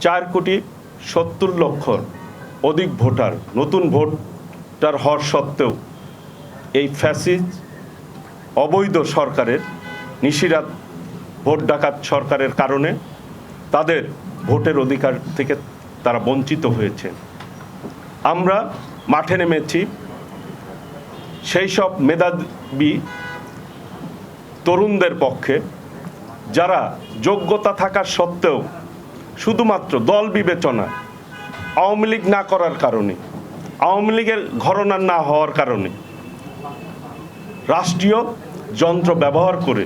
4,70,00,000 অধিক ভোটার, নতুন ভোটার হওয়ার সত্ত্বেও এই ফ্যাসিস্ট অবৈধ সরকারের নিশিরাত ভোট ডাকাত সরকারের কারণে তাদের ভোটের অধিকার থেকে তারা বঞ্চিত হয়েছে। আমরা মাঠে নেমেছি সেই সব মেধাবী তরুণদের পক্ষে যারা যোগ্যতা থাকার সত্ত্বেও শুধুমাত্র দল বিবেচনায় আওয়ামী লীগ না করার কারণে, আওয়ামী লীগের ঘরানা না হওয়ার কারণে রাষ্ট্রীয় যন্ত্র ব্যবহার করে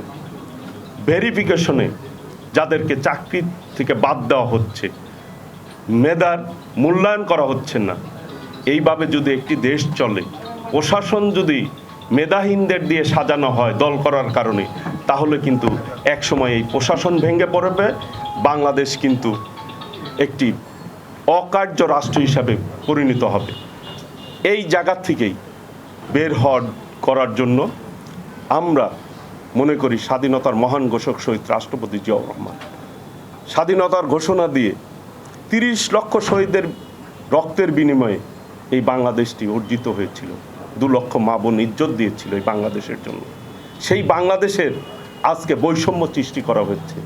ভেরিফিকেশনে যাদেরকে চাকরি থেকে বাদ দেওয়া হচ্ছে, মেধার মূল্যায়ন করা হচ্ছে না। এইভাবে যদি একটি দেশ চলে, প্রশাসন যদি মেধাহীনদের দিয়ে সাজানো হয় দল করার কারণে, তাহলে কিন্তু একসময় এই প্রশাসন ভেঙে পড়বে, বাংলাদেশ কিন্তু একটি অকার্য রাষ্ট্র হিসাবে পরিণত হবে। এই জায়গা থেকেই বের করার জন্য আমরা মনে করি স্বাধীনতার মহান ঘোষক শহীদ রাষ্ট্রপতি জিয়াউর রহমান স্বাধীনতার ঘোষণা দিয়ে 30 লক্ষ শহীদের রক্তের বিনিময়ে এই বাংলাদেশটি অর্জিত হয়েছিল। 2 লক্ষ মা বোন ইজ্জত দিয়েছিল এই বাংলাদেশের জন্য। সেই বাংলাদেশের আজকে বৈষম্য সৃষ্টি করা হচ্ছে।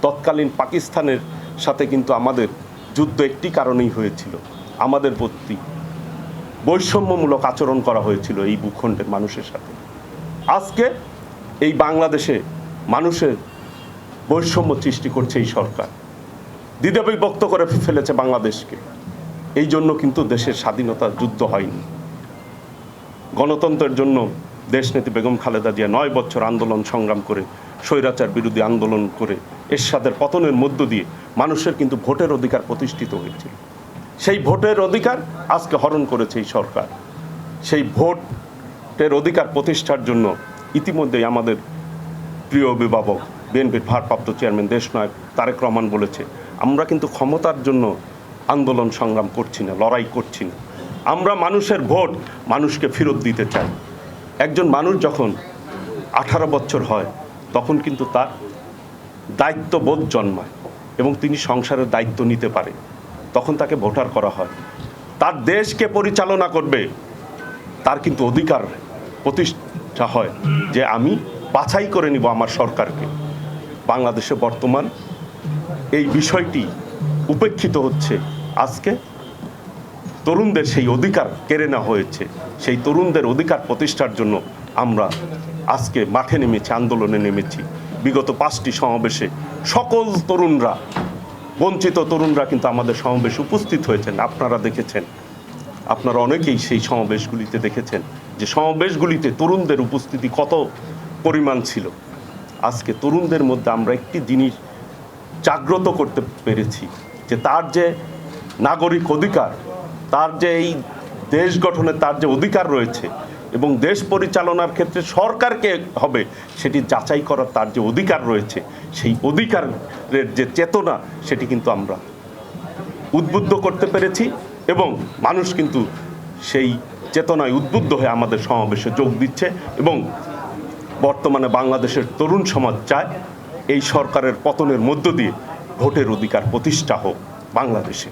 তৎকালীন পাকিস্তানের সাথে কিন্তু আমাদের যুদ্ধ একটি কারণেই হয়েছিল, আমাদের প্রতি বৈষম্যমূলক আচরণ করা হয়েছিল এই ভূখণ্ডের মানুষের সাথে। আজকে এই বাংলাদেশে মানুষের বৈষম্য সৃষ্টি করছে এই সরকার, দ্বিধাবিভক্ত করে ফেলেছে বাংলাদেশকে। এই জন্য কিন্তু দেশের স্বাধীনতার যুদ্ধ হয়নি। গণতন্ত্রের জন্য দেশনেত্রী বেগম খালেদা জিয়া 9 বছর আন্দোলন সংগ্রাম করে, স্বৈরাচার বিরোধী আন্দোলন করে এরশাদের পতনের মধ্য দিয়ে মানুষের কিন্তু ভোটের অধিকার প্রতিষ্ঠিত হয়েছিল। সেই ভোটের অধিকার আজকে হরণ করেছে এই সরকার। সেই ভোটের অধিকার প্রতিষ্ঠার জন্য ইতিমধ্যেই আমাদের প্রিয় অভিভাবক বিএনপির ভারপ্রাপ্ত চেয়ারম্যান দেশনায়ক তারেক রহমান বলেছে, আমরা কিন্তু ক্ষমতার জন্য আন্দোলন সংগ্রাম করছি না, লড়াই করছি না, আমরা মানুষের ভোট মানুষকে ফেরত দিতে চাই। একজন মানুষ যখন 18 বছর হয় তখন কিন্তু তার দায়িত্ববোধ জন্মায় এবং তিনি সংসারের দায়িত্ব নিতে পারে, তখন তাকে ভোটার করা হয়। তার দেশকে পরিচালনা করবে, তার কিন্তু অধিকার প্রতিষ্ঠা হয় যে আমি বাছাই করে নিব আমার সরকারকে। বাংলাদেশে বর্তমান এই বিষয়টি উপেক্ষিত হচ্ছে। আজকে তরুণদের সেই অধিকার কেড়ে নেওয়া হয়েছে। সেই তরুণদের অধিকার প্রতিষ্ঠার জন্য আমরা আজকে মাঠে নেমেছি, আন্দোলনে নেমেছি। বিগত 5টি সমাবেশে সকল তরুণরা, বঞ্চিত তরুণরা কিন্তু আমাদের সমাবেশে উপস্থিত হয়েছেন। আপনারা দেখেছেন, আপনারা অনেকেই সেই সমাবেশগুলিতে দেখেছেন যে সমাবেশগুলিতে তরুণদের উপস্থিতি কত পরিমাণ ছিল। আজকে তরুণদের মধ্যে আমরা একটি জিনিস জাগ্রত করতে পেরেছি যে তার যে নাগরিক অধিকার, তার যে এই দেশ গঠনে তার যে অধিকার রয়েছে এবং দেশ পরিচালনার ক্ষেত্রে সরকারকে হবে সেটি যাচাই করার তার যে অধিকার রয়েছে, সেই অধিকারের যে চেতনা সেটি কিন্তু আমরা উদ্বুদ্ধ করতে পেরেছি এবং মানুষ কিন্তু সেই চেতনায় উদ্বুদ্ধ হয়ে আমাদের সমাবেশে যোগ দিচ্ছে। এবং বর্তমানে বাংলাদেশের তরুণ সমাজ চায় এই সরকারের পতনের মধ্য দিয়ে ভোটের অধিকার প্রতিষ্ঠা হোক বাংলাদেশে।